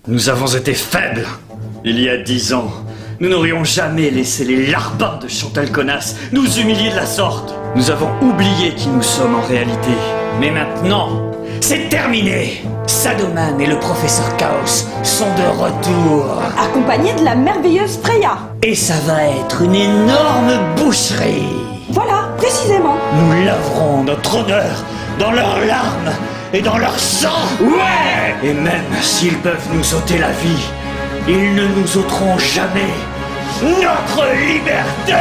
Nous avons été faibles. Il y a 10 ans, nous n'aurions jamais laissé les larbins de Chantal Connasse nous humilier de la sorte. Nous avons oublié qui nous sommes en réalité. Mais maintenant, c'est terminé. Sadoman et le professeur Chaos sont de retour. Accompagné de la merveilleuse Freya. Et ça va être une énorme boucherie. Voilà, précisément. Nous laverons notre honneur dans leurs larmes et dans leur sang. Ouais. Et même s'ils peuvent nous ôter la vie, ils ne nous ôteront jamais notre liberté.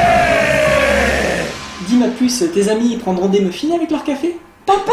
Dis ma puce, tes amis prendront des muffins avec leur café? Papa!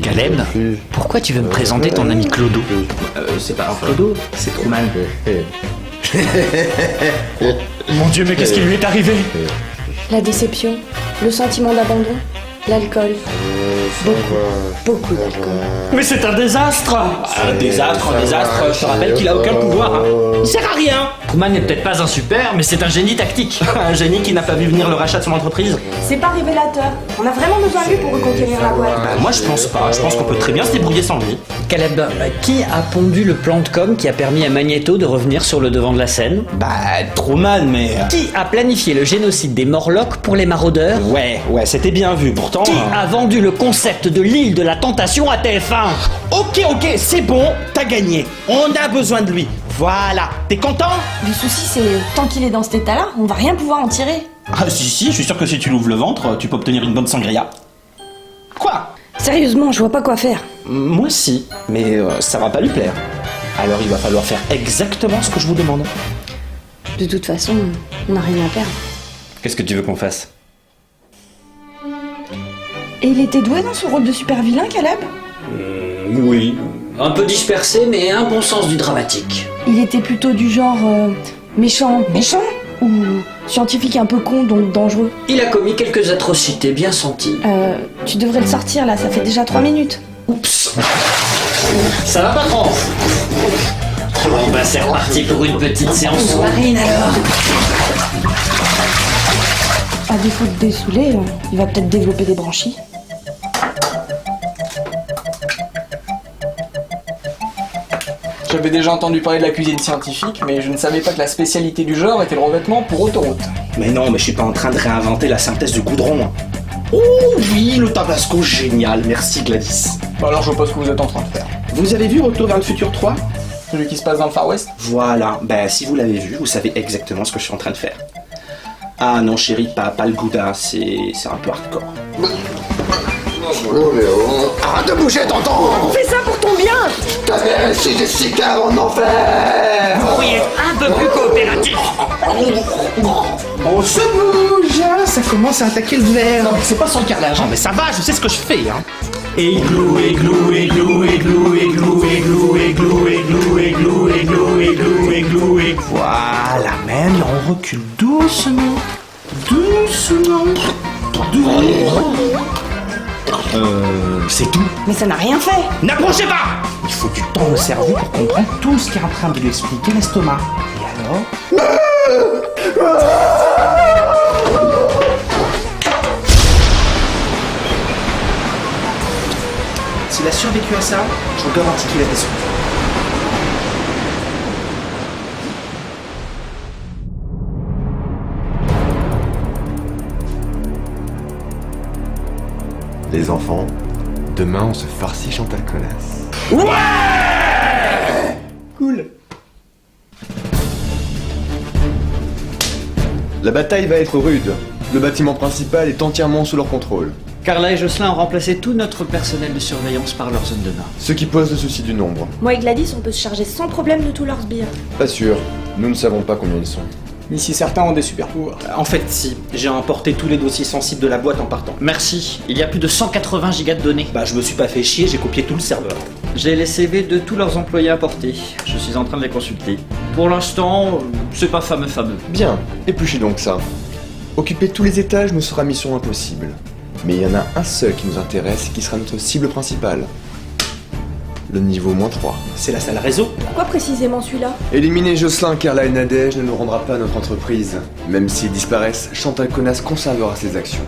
Caleb, pourquoi tu veux me présenter ton ami Clodo? C'est pas un Clodo, c'est trop mal. Mon Dieu, mais qu'est-ce qui lui est arrivé? La déception, le sentiment d'abandon, l'alcool. Beaucoup d'alcool. Mais c'est un désastre. Un désastre, je te rappelle qu'il a aucun pouvoir. Hein. Il sert à rien. Truman n'est peut-être pas un super, mais c'est un génie tactique. Un génie qui n'a pas vu venir le rachat de son entreprise. C'est pas révélateur. On a vraiment besoin de lui pour reconquérir la boîte. Moi je pense pas, je pense qu'on peut très bien se débrouiller sans lui. Caleb, qui a pondu le plan de com qui a permis à Magneto de revenir sur le devant de la scène? Truman, mais... Qui a planifié le génocide des Morlocks pour les maraudeurs? Ouais, c'était bien vu, pourtant... Qui a vendu le concept de l'île de la tentation à TF1? Ok, c'est bon, t'as gagné. On a besoin de lui. Voilà, t'es content? Le souci, c'est tant qu'il est dans cet état-là, on va rien pouvoir en tirer. Ah si, je suis sûr que si tu l'ouvres le ventre, tu peux obtenir une bonne sangria. Quoi? Sérieusement, je vois pas quoi faire. Moi si, mais ça va pas lui plaire. Alors il va falloir faire exactement ce que je vous demande. De toute façon, on n'a rien à perdre. Qu'est-ce que tu veux qu'on fasse? Et il était doué dans son rôle de super vilain, Caleb? Oui. Un peu dispersé, mais un bon sens du dramatique. Il était plutôt du genre méchant ou scientifique un peu con, donc dangereux. Il a commis quelques atrocités bien senties. Tu devrais le sortir là, ça fait déjà 3 minutes. Oups. Ça va pas, France? Bon bah c'est reparti pour une petite séance sous-marine alors. À défaut de dessouler, il va peut-être développer des branchies. J'avais déjà entendu parler de la cuisine scientifique, mais je ne savais pas que la spécialité du genre était le revêtement pour autoroute. Mais non, mais je suis pas en train de réinventer la synthèse du goudron. Oh oui, le tabasco génial, merci Gladys. Bah alors je vois pas ce que vous êtes en train de faire. Vous avez vu Retour vers le futur 3? Celui qui se passe dans le Far West? Voilà, si vous l'avez vu, vous savez exactement ce que je suis en train de faire. Ah non chérie, pas le gouda, c'est un peu hardcore. Arrête de bouger, tonton! Fais ça pour ton bien! Ta mère est si Jessica en enfer! Vous pourriez être un peu plus coopératif. On se bouge, hein, ça commence à attaquer le verre. Non mais c'est pas sans carrelage, mais ça va, je sais ce que je fais. Hein. Igloo, igloo, igloo, igloo, igloo, igloo, igloo, igloo, igloo, igloo, igloo, igloo, igloo. Voilà, même, on recule doucement. C'est tout. Mais ça n'a rien fait! N'approchez pas. Il faut du temps au cerveau pour comprendre tout ce qu'est en train de lui expliquer l'estomac. Et alors? S'il a survécu à ça, je vous garantis qu'il a des souffles. Les enfants, demain on se farcit Chantal Connasse. Cool. La bataille va être rude. Le bâtiment principal est entièrement sous leur contrôle. Carla et Jocelyn ont remplacé tout notre personnel de surveillance par leur zone de bain. Ce qui pose le souci du nombre. Moi et Gladys, on peut se charger sans problème de tous leurs sbires. Pas sûr, nous ne savons pas combien ils sont. Ni si certains ont des super pouvoirs. En fait, si. J'ai emporté tous les dossiers sensibles de la boîte en partant. Merci, il y a plus de 180 gigas de données. Bah, je me suis pas fait chier, j'ai copié tout le serveur. J'ai les CV de tous leurs employés importés. Je suis en train de les consulter. Pour l'instant, c'est pas fameux. Bien, épluchez donc ça. Occuper tous les étages nous sera mission impossible. Mais il y en a un seul qui nous intéresse et qui sera notre cible principale. Le niveau -3. C'est la salle réseau. Pourquoi précisément celui-là? Éliminer Jocelyn, Carla et Nadège ne nous rendra pas notre entreprise. Même s'ils disparaissent, Chantal Connasse conservera ses actions.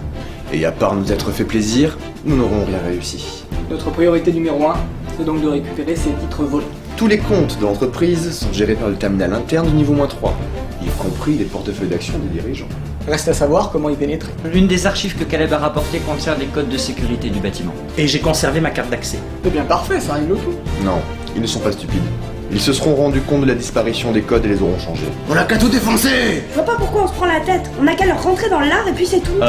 Et à part nous être fait plaisir, nous n'aurons rien réussi. Notre priorité numéro 1, c'est donc de récupérer ces titres volés. Tous les comptes de l'entreprise sont gérés par le terminal interne du niveau -3, y compris les portefeuilles d'actions des dirigeants. Reste à savoir comment y pénétrer. L'une des archives que Caleb a rapportées concerne les codes de sécurité du bâtiment. Et j'ai conservé ma carte d'accès. C'est bien parfait, ça règle tout. Non, ils ne sont pas stupides. Ils se seront rendus compte de la disparition des codes et les auront changés. On a qu'à tout défoncer. Je vois pas pourquoi on se prend la tête. On a qu'à leur rentrer dans l'art et puis c'est tout.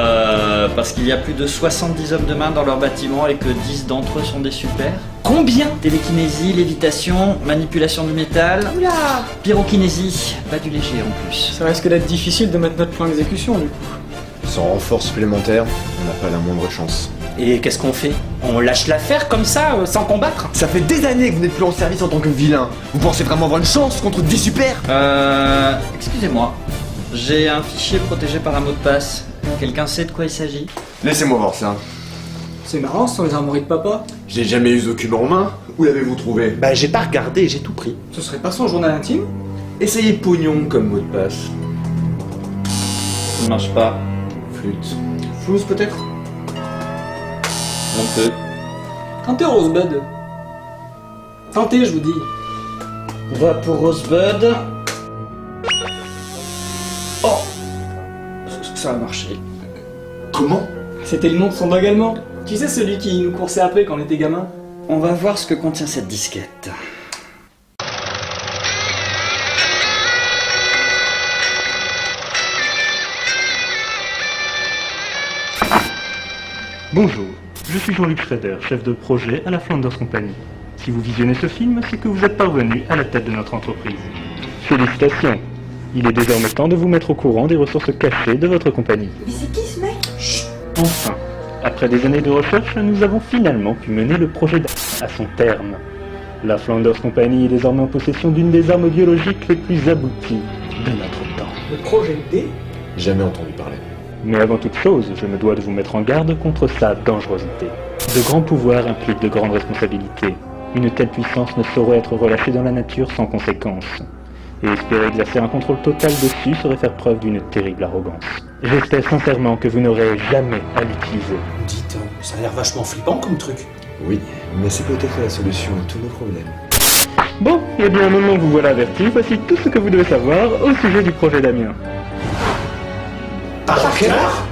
Parce qu'il y a plus de 70 hommes de main dans leur bâtiment et que 10 d'entre eux sont des super. Combien? Télékinésie, lévitation, manipulation du métal, Oula! pyrokinésie, pas du léger en plus. Ça risque d'être difficile de mettre notre plan d'exécution du coup. Sans renfort supplémentaire, on n'a pas la moindre chance. Et qu'est-ce qu'on fait? On lâche l'affaire comme ça, sans combattre? Ça fait des années que vous n'êtes plus en service en tant que vilain. Vous pensez vraiment avoir une chance contre 10 super? Excusez-moi. J'ai un fichier protégé par un mot de passe. Quelqu'un sait de quoi il s'agit? Laissez-moi voir ça. C'est marrant, ce sont les armoiries de papa. Je n'ai jamais eu ce document en main. Où l'avez-vous trouvé? Bah, j'ai pas regardé, j'ai tout pris. Ce serait pas son journal intime? Essayez pognon comme mot de passe. Ça ne marche pas. Flûte. Flouze peut-être? Non peu. Tentez Rosebud. Tentez, je vous dis. On va pour Rosebud. Oh! Ça a marché. Comment? C'était le nom de son dog allemand. Tu sais, celui qui nous coursait après quand on était gamin? On va voir ce que contient cette disquette. Bonjour, je suis Jean-Luc Schrader, chef de projet à la Flanders Company. Si vous visionnez ce film, c'est que vous êtes parvenu à la tête de notre entreprise. Félicitations! Il est désormais temps de vous mettre au courant des ressources cachées de votre compagnie. Mais c'est qui ce mec? Enfin, après des années de recherche, nous avons finalement pu mener le projet à son terme. La Flanders Company est désormais en possession d'une des armes biologiques les plus abouties de notre temps. Le projet D? Jamais entendu parler. Mais avant toute chose, je me dois de vous mettre en garde contre sa dangerosité. De grands pouvoirs impliquent de grandes responsabilités. Une telle puissance ne saurait être relâchée dans la nature sans conséquence. Et espérer exercer un contrôle total dessus serait faire preuve d'une terrible arrogance. J'espère sincèrement que vous n'aurez jamais à l'utiliser. Dites, ça a l'air vachement flippant comme truc. Oui, mais c'est peut-être la solution à tous nos problèmes. Bon, eh bien maintenant que vous voilà averti, voici tout ce que vous devez savoir au sujet du projet Damien. Par cœur?